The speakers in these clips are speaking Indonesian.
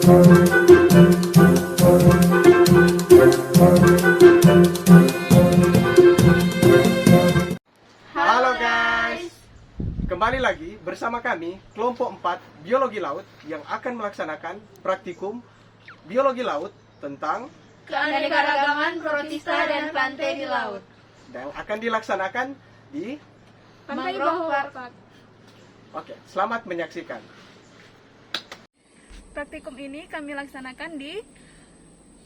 Halo guys, kembali lagi bersama kami kelompok 4 Biologi Laut yang akan melaksanakan praktikum Biologi Laut tentang keanekaragaman protista dan plantae di laut. dan akan dilaksanakan di Mangrove Park. Oke, selamat menyaksikan. Praktikum ini kami laksanakan di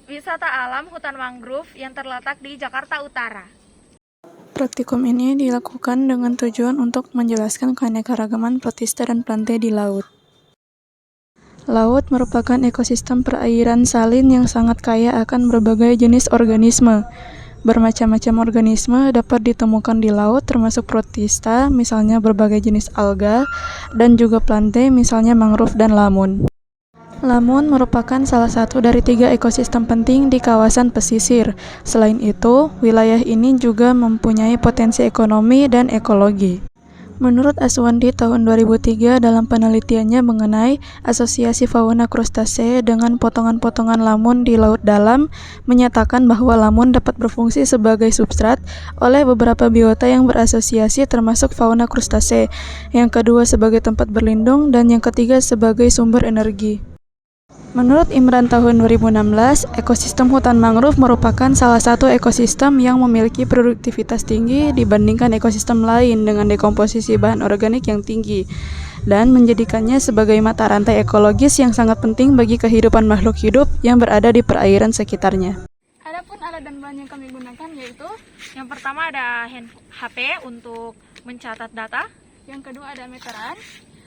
Wisata Alam Hutan Mangrove yang terletak di Jakarta Utara. Praktikum ini dilakukan dengan tujuan untuk menjelaskan keanekaragaman protista dan plantae di laut. Laut merupakan ekosistem perairan salin yang sangat kaya akan berbagai jenis organisme. Bermacam-macam organisme dapat ditemukan di laut termasuk protista, misalnya berbagai jenis alga, dan juga plantae, misalnya mangrove dan lamun. Lamun merupakan salah satu dari 3 ekosistem penting di kawasan pesisir. Selain itu, wilayah ini juga mempunyai potensi ekonomi dan ekologi. Menurut Aswandi tahun 2003 dalam penelitiannya mengenai asosiasi fauna krustase dengan potongan-potongan lamun di laut dalam, menyatakan bahwa lamun dapat berfungsi sebagai substrat oleh beberapa biota yang berasosiasi termasuk fauna krustase, yang kedua sebagai tempat berlindung, dan yang ketiga sebagai sumber energi. Menurut Imran tahun 2016, ekosistem hutan mangrove merupakan salah satu ekosistem yang memiliki produktivitas tinggi dibandingkan ekosistem lain dengan dekomposisi bahan organik yang tinggi dan menjadikannya sebagai mata rantai ekologis yang sangat penting bagi kehidupan makhluk hidup yang berada di perairan sekitarnya. Adapun alat dan bahan yang kami gunakan yaitu yang pertama ada HP untuk mencatat data, yang kedua ada meteran.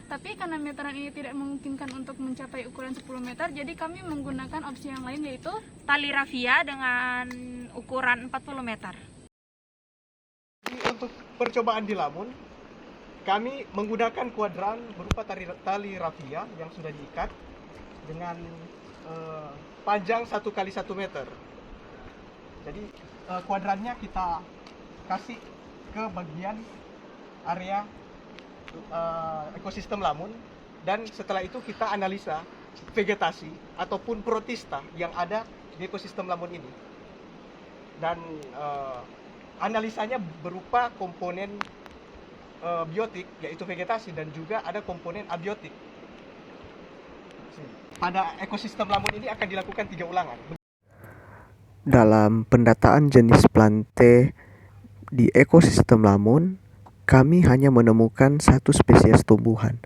Tapi karena meteran ini tidak memungkinkan untuk mencapai ukuran 10 meter, jadi kami menggunakan opsi yang lain yaitu tali rafia dengan ukuran 40 meter. Untuk percobaan di Lamun, kami menggunakan kuadran berupa tali rafia yang sudah diikat dengan panjang 1 kali 1 meter. Jadi kuadrannya kita kasih ke bagian area ekosistem lamun, dan setelah itu kita analisa vegetasi ataupun protista yang ada di ekosistem lamun ini, dan analisanya berupa komponen biotik yaitu vegetasi dan juga ada komponen abiotik. Pada ekosistem lamun ini akan dilakukan 3 ulangan. Dalam pendataan jenis plantae di ekosistem lamun, kami hanya menemukan 1 spesies tumbuhan,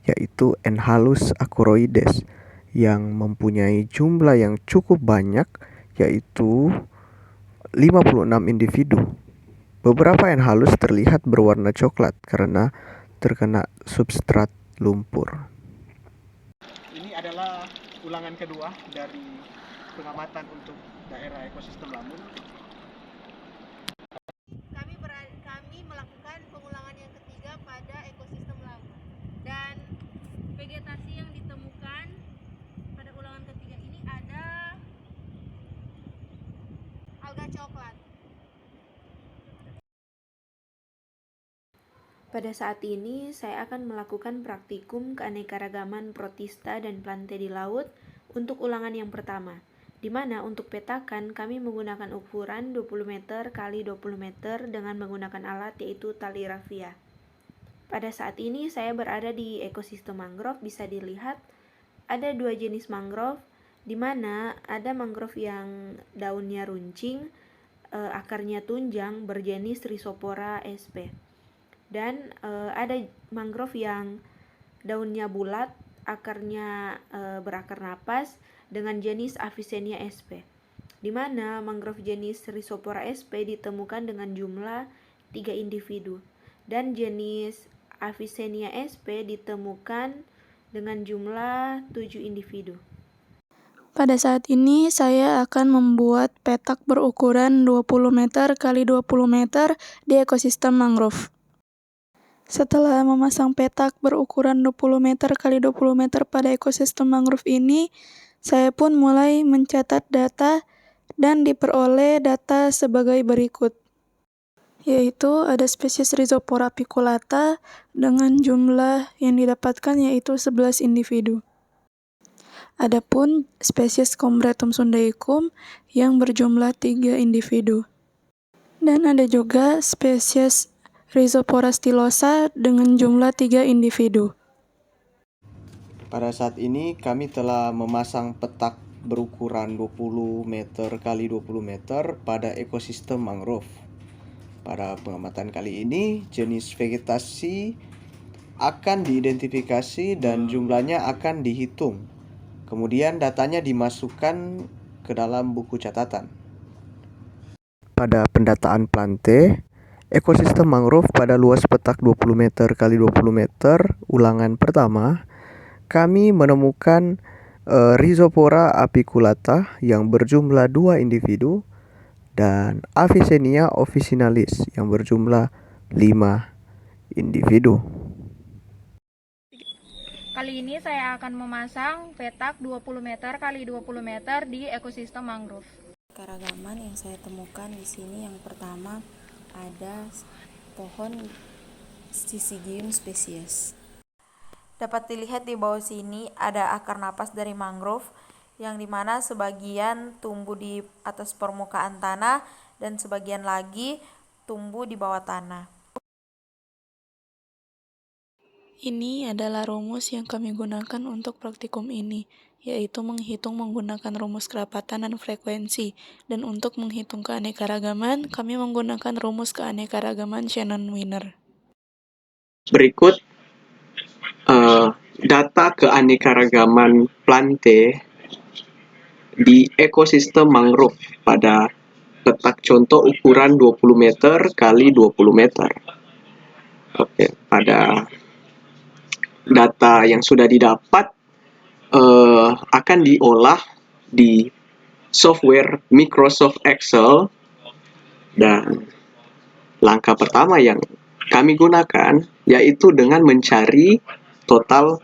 yaitu Enhalus acoroides, yang mempunyai jumlah yang cukup banyak, yaitu 56 individu. Beberapa Enhalus terlihat berwarna coklat karena terkena substrat lumpur. Ini adalah ulangan kedua dari pengamatan untuk daerah ekosistem lamun. Kami melakukan pengulangan yang ketiga pada ekosistem laut, dan vegetasi yang ditemukan pada ulangan ketiga ini ada alga coklat. Pada saat ini saya akan melakukan praktikum keanekaragaman protista dan plantae di laut untuk ulangan yang pertama, di mana untuk petakan kami menggunakan ukuran 20 meter x 20 meter dengan menggunakan alat yaitu tali rafia. Pada saat ini saya berada di ekosistem mangrove. Bisa dilihat ada 2 jenis mangrove, di mana ada mangrove yang daunnya runcing, akarnya tunjang berjenis Rhizopora sp. Dan ada mangrove yang daunnya bulat, akarnya berakar napas dengan jenis Avicennia sp, di mana mangrove jenis Rhizopora sp ditemukan dengan jumlah 3 individu dan jenis Avicennia sp ditemukan dengan jumlah 7 individu. Pada saat ini saya akan membuat petak berukuran 20 meter x 20 meter di ekosistem mangrove. Setelah memasang petak berukuran 20 meter x 20 meter pada ekosistem mangrove ini, saya pun mulai mencatat data dan diperoleh data sebagai berikut. Yaitu ada spesies Rhizopora piculata dengan jumlah yang didapatkan yaitu 11 individu. Adapun spesies Combretum sundaicum yang berjumlah 3 individu. Dan ada juga spesies Rhizopora stylosa dengan jumlah 3 individu. Pada saat ini kami telah memasang petak berukuran 20 meter kali 20 meter pada ekosistem mangrove. Pada pengamatan kali ini, jenis vegetasi akan diidentifikasi dan jumlahnya akan dihitung. Kemudian datanya dimasukkan ke dalam buku catatan. Pada pendataan plante, ekosistem mangrove pada luas petak 20 meter kali 20 meter, ulangan pertama, kami menemukan Rhizopora apiculata yang berjumlah 2 individu dan Avicennia officinalis yang berjumlah 5 individu. Kali ini saya akan memasang petak 20 meter kali 20 meter di ekosistem mangrove. Keragaman yang saya temukan di sini yang pertama ada pohon Syzygium spesies. Dapat dilihat di bawah sini ada akar napas dari mangrove yang dimana sebagian tumbuh di atas permukaan tanah dan sebagian lagi tumbuh di bawah tanah. Ini adalah rumus yang kami gunakan untuk praktikum ini, yaitu menghitung menggunakan rumus kerapatan dan frekuensi. Dan untuk menghitung keanekaragaman, kami menggunakan rumus keanekaragaman Shannon-Wiener. Berikut data keanekaragaman plante di ekosistem mangrove pada petak contoh ukuran 20 meter kali 20 meter. Oke, pada data yang sudah didapat akan diolah di software Microsoft Excel, dan langkah pertama yang kami gunakan yaitu dengan mencari total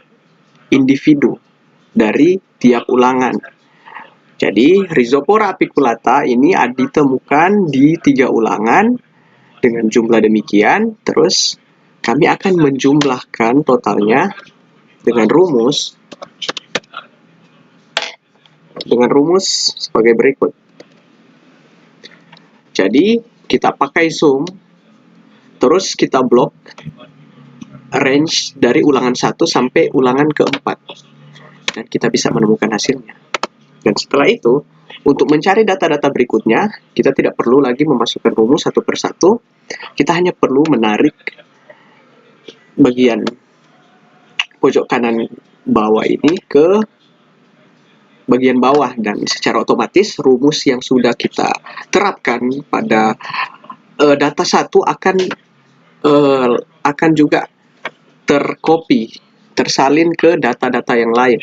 individu dari tiap ulangan. Jadi Rhizopora apiculata ini ditemukan di 3 ulangan dengan jumlah demikian. Terus kami akan menjumlahkan totalnya dengan rumus sebagai berikut. Jadi kita pakai zoom, terus kita blok range dari ulangan 1 sampai ulangan keempat, dan kita bisa menemukan hasilnya. Dan setelah itu, untuk mencari data-data berikutnya, kita tidak perlu lagi memasukkan rumus satu persatu. Kita hanya perlu menarik bagian pojok kanan bawah ini ke bagian bawah, dan secara otomatis rumus yang sudah kita terapkan pada data 1 akan juga tersalin ke data-data yang lain.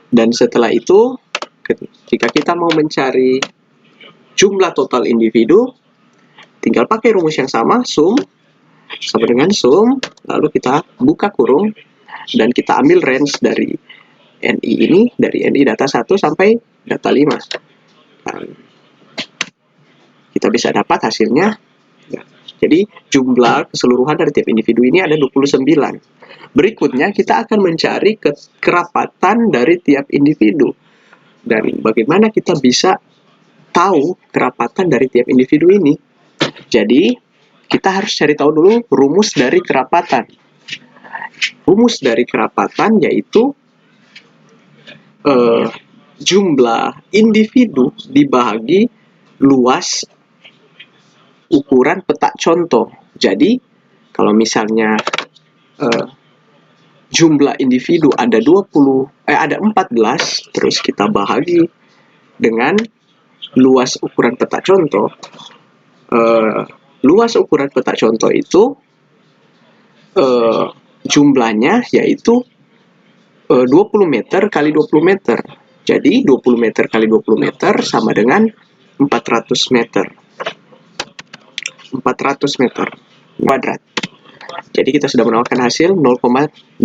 Dan setelah itu, ketika kita mau mencari jumlah total individu, tinggal pakai rumus yang sama, sum, sama dengan sum, lalu kita buka kurung, dan kita ambil range dari NI ini, dari NI data 1 sampai data 5. Dan kita bisa dapat hasilnya. Jadi jumlah keseluruhan dari tiap individu ini ada 29. Berikutnya kita akan mencari kerapatan dari tiap individu. Dan bagaimana kita bisa tahu kerapatan dari tiap individu ini? Jadi kita harus cari tahu dulu rumus dari kerapatan. Rumus dari kerapatan yaitu jumlah individu dibagi luas ukuran petak contoh. Jadi kalau misalnya jumlah individu ada 14, terus kita bahagi dengan luas ukuran petak contoh. Luas ukuran petak contoh itu jumlahnya yaitu 20 meter kali 20 meter. Jadi 20 meter kali 20 meter sama dengan 400 meter. 400 meter kuadrat. Jadi kita sudah mendapatkan hasil 0,035.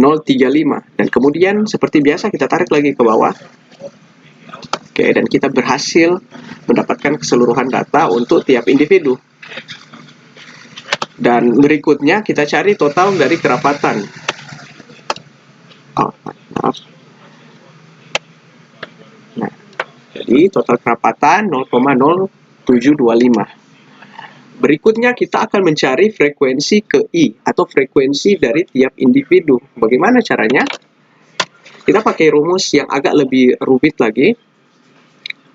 Dan kemudian seperti biasa kita tarik lagi ke bawah. Oke, dan kita berhasil mendapatkan keseluruhan data untuk tiap individu. Dan berikutnya kita cari total dari kerapatan. Jadi total kerapatan 0,0725. Berikutnya kita akan mencari frekuensi ke I atau frekuensi dari tiap individu. Bagaimana caranya? Kita pakai rumus yang agak lebih rumit lagi.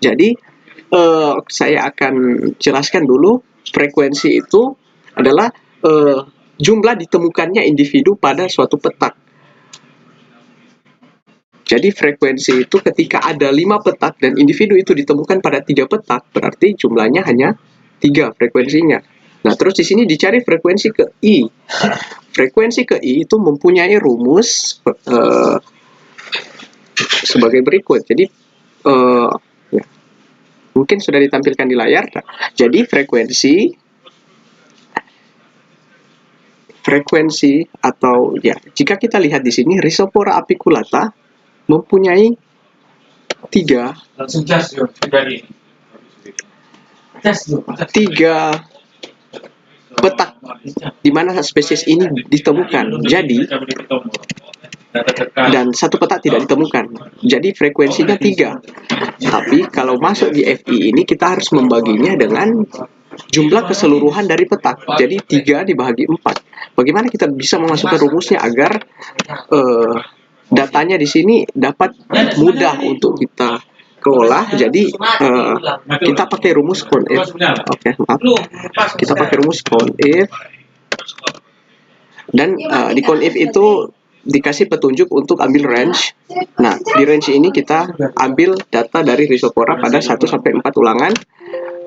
Jadi saya akan jelaskan dulu. Frekuensi itu adalah jumlah ditemukannya individu pada suatu petak. Jadi frekuensi itu ketika ada 5 petak dan individu itu ditemukan pada 3 petak, berarti jumlahnya hanya 3 frekuensinya. Nah, terus di sini dicari frekuensi ke I. Frekuensi ke I itu mempunyai rumus sebagai berikut. Jadi ya, mungkin sudah ditampilkan di layar. Jadi frekuensi atau ya, jika kita lihat di sini Rhizopora apiculata mempunyai 3 petak di mana spesies ini ditemukan. Jadi dan 1 petak tidak ditemukan. Jadi frekuensinya 3. Tapi kalau masuk di FI ini kita harus membaginya dengan jumlah keseluruhan dari petak. Jadi 3 dibagi 4. Bagaimana kita bisa memasukkan rumusnya agar datanya di sini dapat mudah untuk kita kelola. Jadi kita pakai rumus CONIF. Oke, maaf. Kita pakai rumus CONIF. Dan di CONIF itu dikasih petunjuk untuk ambil range. Nah, di range ini kita ambil data dari Rhizopora pada 1 sampai 4 ulangan.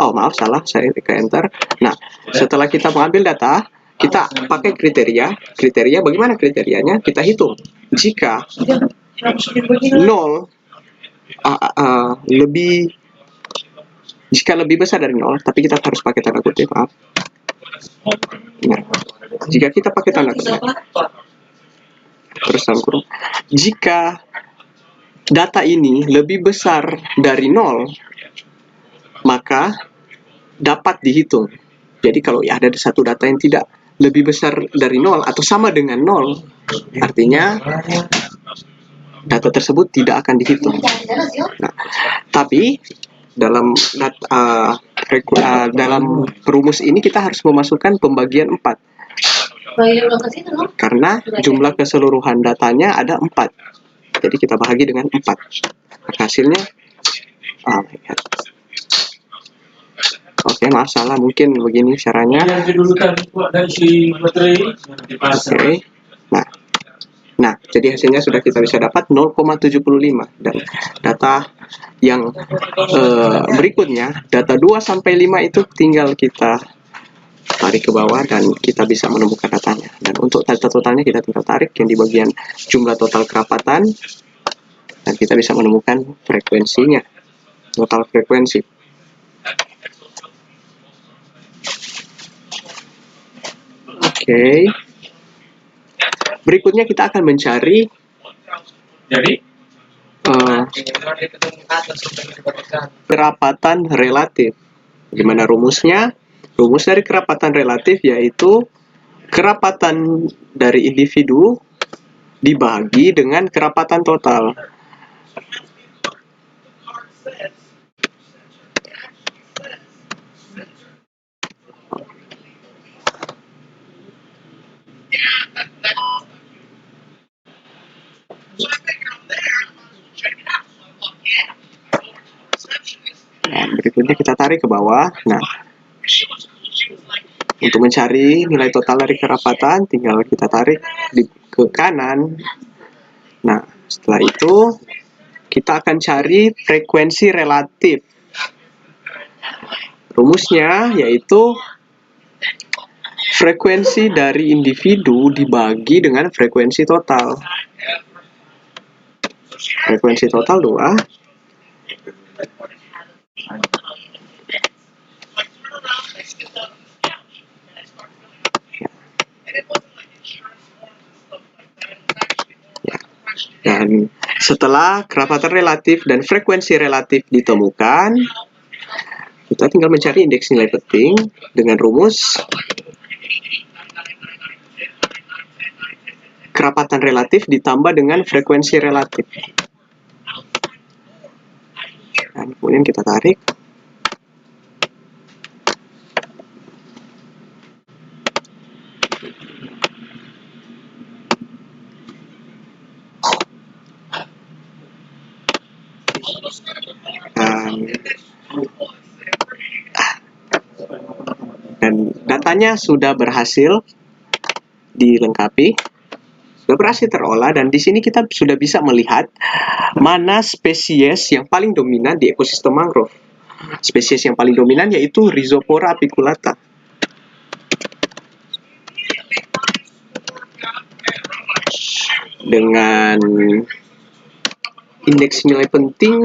Oh, maaf, salah, saya ke enter. Nah, setelah kita mengambil data, kita pakai kriteria. Bagaimana kriterianya? Kita hitung. Jika 0 jika lebih besar dari 0, tapi kita harus pakai tanda kutip, maaf. Nah, jika kita pakai tanda kutip, terus dalam kurung, jika data ini lebih besar dari 0, maka dapat dihitung. Jadi kalau ada satu data yang tidak lebih besar dari 0 atau sama dengan 0, artinya data tersebut tidak akan dihitung. Nah, tapi dalam rumus ini kita harus memasukkan pembagian 4. Karena jumlah keseluruhan datanya ada 4. Jadi kita bahagi dengan 4. Hasilnya oke, maaf salah, mungkin begini caranya. Oke. Nah, jadi hasilnya sudah kita bisa dapat 0,75. Dan data yang berikutnya, data 2 sampai 5 itu tinggal kita tarik ke bawah dan kita bisa menemukan datanya. Dan untuk data totalnya kita tinggal tarik yang di bagian jumlah total kerapatan dan kita bisa menemukan frekuensinya, total frekuensi. Oke. Berikutnya kita akan mencari kerapatan relatif. Gimana rumusnya? Rumus dari kerapatan relatif yaitu kerapatan dari individu dibagi dengan kerapatan total. Nah, berikutnya kita tarik ke bawah. Nah, untuk mencari nilai total dari kerapatan, tinggal kita tarik ke kanan. Nah, setelah itu kita akan cari frekuensi relatif. Rumusnya yaitu frekuensi dari individu dibagi dengan frekuensi total. Frekuensi total 2. Dan setelah kerapatan relatif dan frekuensi relatif ditemukan, kita tinggal mencari indeks nilai penting dengan rumus kerapatan relatif ditambah dengan frekuensi relatif. Dan Kemudian kita tarik. Dan datanya sudah berhasil dilengkapi, sudah berhasil terolah, dan di sini kita sudah bisa melihat mana spesies yang paling dominan di ekosistem mangrove. Spesies yang paling dominan yaitu Rhizopora apiculata. Dengan indeks nilai penting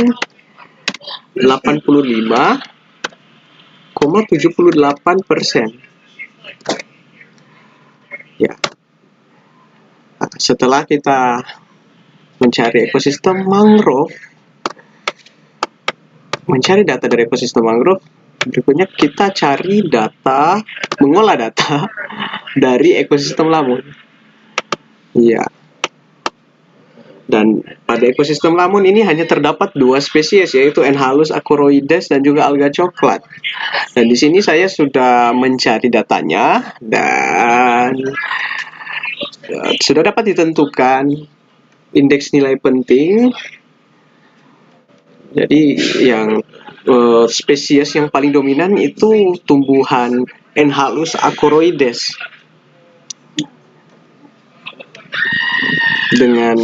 85,78%. Ya. Setelah kita mencari ekosistem mangrove, mencari data dari ekosistem mangrove, berikutnya kita cari data, mengolah data dari ekosistem lamun. Ya. Dan pada ekosistem lamun ini hanya terdapat 2 spesies, yaitu Enhalus acoroides dan juga alga coklat. Dan di sini saya sudah mencari datanya dan sudah dapat ditentukan indeks nilai penting. Jadi yang spesies yang paling dominan itu tumbuhan Enhalus acoroides dengan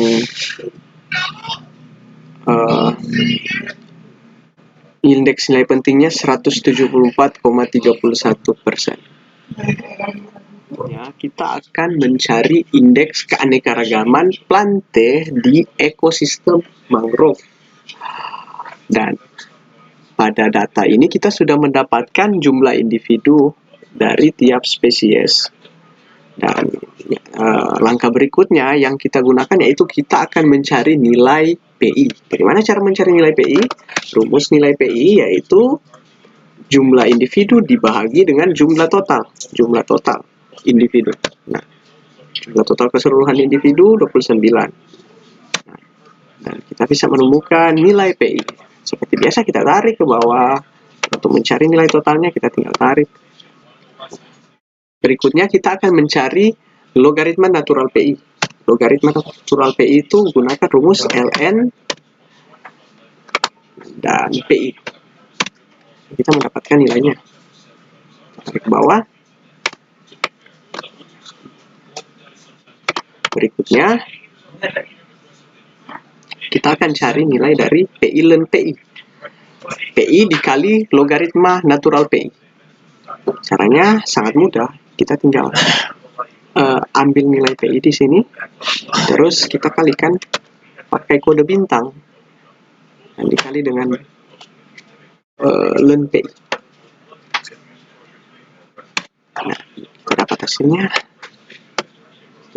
indeks nilai pentingnya 174,31%. Ya, kita akan mencari indeks keanekaragaman plante di ekosistem mangrove. Dan pada data ini kita sudah mendapatkan jumlah individu dari tiap spesies. Dan langkah berikutnya yang kita gunakan yaitu kita akan mencari nilai PI. Bagaimana cara mencari nilai PI? Rumus nilai PI yaitu jumlah individu dibahagi dengan jumlah total individu. Nah, jumlah total keseluruhan individu 29. Nah, dan kita bisa menemukan nilai PI. Seperti biasa kita tarik ke bawah. Untuk mencari nilai totalnya kita tinggal tarik. Berikutnya kita akan mencari logaritma natural PI. Logaritma natural PI itu gunakan rumus ln dan PI. Kita mendapatkan nilainya. Tarik ke bawah. Berikutnya kita akan cari nilai dari PI ln PI. PI dikali logaritma natural PI. Caranya sangat mudah. Kita tinggal ambil nilai PI di sini, terus kita kalikan pakai kode bintang dan dikali dengan ln PI. Nah, kita dapat hasilnya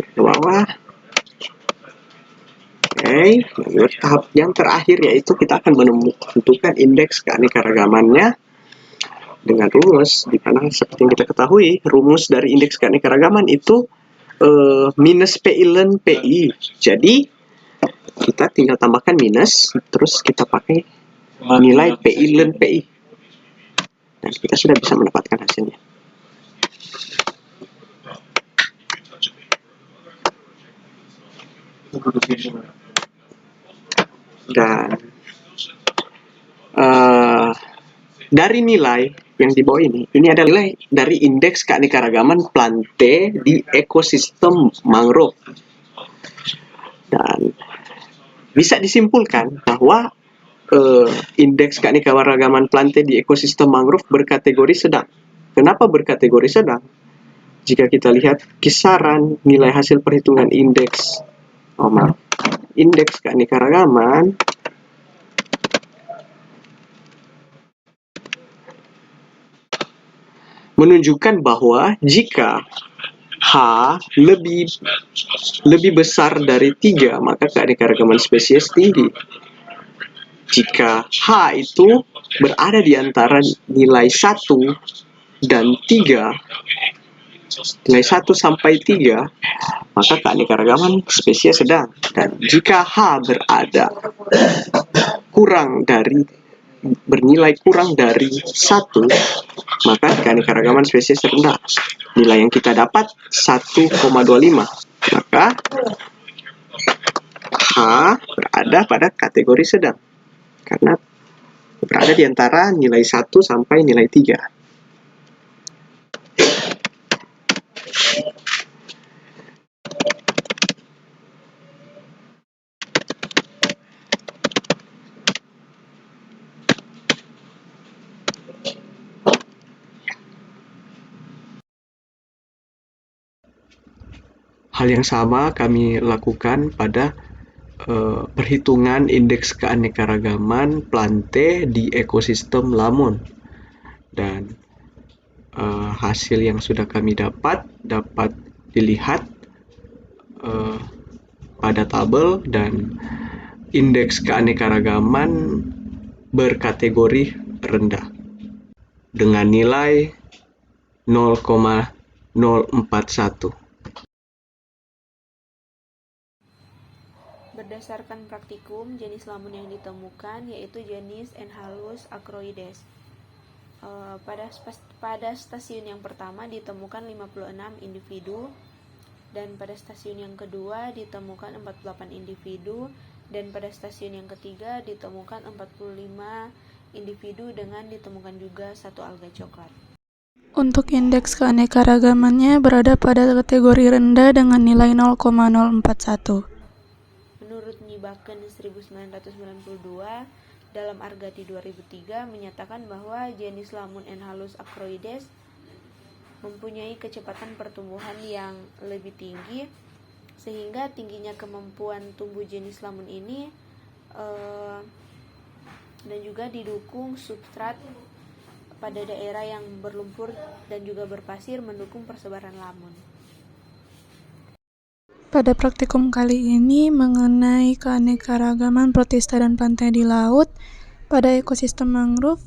ke bawah. Oke, tahap yang terakhir yaitu kita akan menentukan indeks keanekaragamannya dengan rumus, di mana seperti yang kita ketahui rumus dari indeks keanekaragaman itu minus PI ln PI. Jadi kita tinggal tambahkan minus, terus kita pakai nilai PI ln PI, dan kita sudah bisa mendapatkan hasilnya. Dan dari nilai yang di bawah ini adalah nilai dari indeks keanekaragaman plante di ekosistem mangrove. Dan bisa disimpulkan bahwa indeks keanekaragaman plante di ekosistem mangrove berkategori sedang. Kenapa berkategori sedang? Jika kita lihat kisaran nilai hasil perhitungan indeks keanekaragaman menunjukkan bahwa jika H lebih besar dari 3, maka keanekaragaman spesies tinggi. Jika H itu berada di antara nilai 1 dan 3, nilai 1 sampai 3, maka keanekaragaman spesies sedang. Dan jika H berada kurang dari bernilai kurang dari 1, maka keanekaragaman spesies rendah. Nilai yang kita dapat 1,25. Maka H berada pada kategori sedang. Karena berada di antara nilai 1 sampai nilai 3. Hal yang sama kami lakukan pada perhitungan indeks keanekaragaman plante di ekosistem Lamun. Dan hasil yang sudah kami dapat dilihat pada tabel, dan indeks keanekaragaman berkategori rendah dengan nilai 0,041. Berdasarkan praktikum, jenis lamun yang ditemukan yaitu jenis Enhalus acroides. Pada stasiun yang pertama ditemukan 56 individu, dan pada stasiun yang kedua ditemukan 48 individu, dan pada stasiun yang ketiga ditemukan 45 individu dengan ditemukan juga satu alga coklat. Untuk indeks keanekaragamannya berada pada kategori rendah dengan nilai 0,041. Menurut Nyibaken 1992, dalam Argati 2003 menyatakan bahwa jenis lamun Enhalus acroides mempunyai kecepatan pertumbuhan yang lebih tinggi, sehingga tingginya kemampuan tumbuh jenis lamun ini dan juga didukung substrat pada daerah yang berlumpur dan juga berpasir mendukung persebaran lamun. Pada praktikum kali ini mengenai keanekaragaman protista dan plante di laut pada ekosistem mangrove,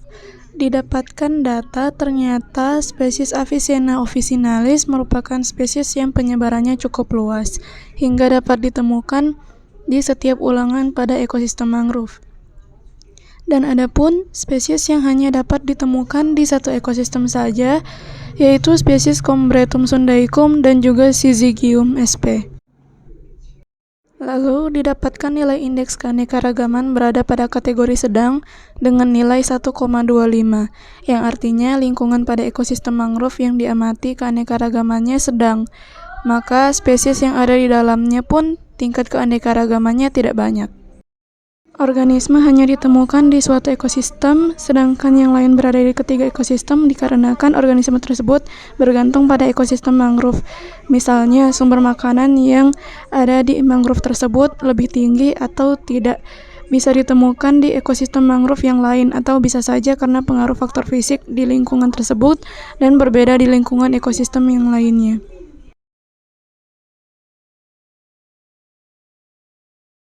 didapatkan data ternyata spesies Avicenna officinalis merupakan spesies yang penyebarannya cukup luas, hingga dapat ditemukan di setiap ulangan pada ekosistem mangrove. Dan adapun spesies yang hanya dapat ditemukan di satu ekosistem saja, yaitu spesies Combretum sundaicum dan juga Syzygium sp. Lalu didapatkan nilai indeks keanekaragaman berada pada kategori sedang dengan nilai 1,25, yang artinya lingkungan pada ekosistem mangrove yang diamati keanekaragamannya sedang, maka spesies yang ada di dalamnya pun tingkat keanekaragamannya tidak banyak. Organisme hanya ditemukan di suatu ekosistem, sedangkan yang lain berada di ketiga ekosistem dikarenakan organisme tersebut bergantung pada ekosistem mangrove. Misalnya, sumber makanan yang ada di mangrove tersebut lebih tinggi atau tidak bisa ditemukan di ekosistem mangrove yang lain, atau bisa saja karena pengaruh faktor fisik di lingkungan tersebut dan berbeda di lingkungan ekosistem yang lainnya.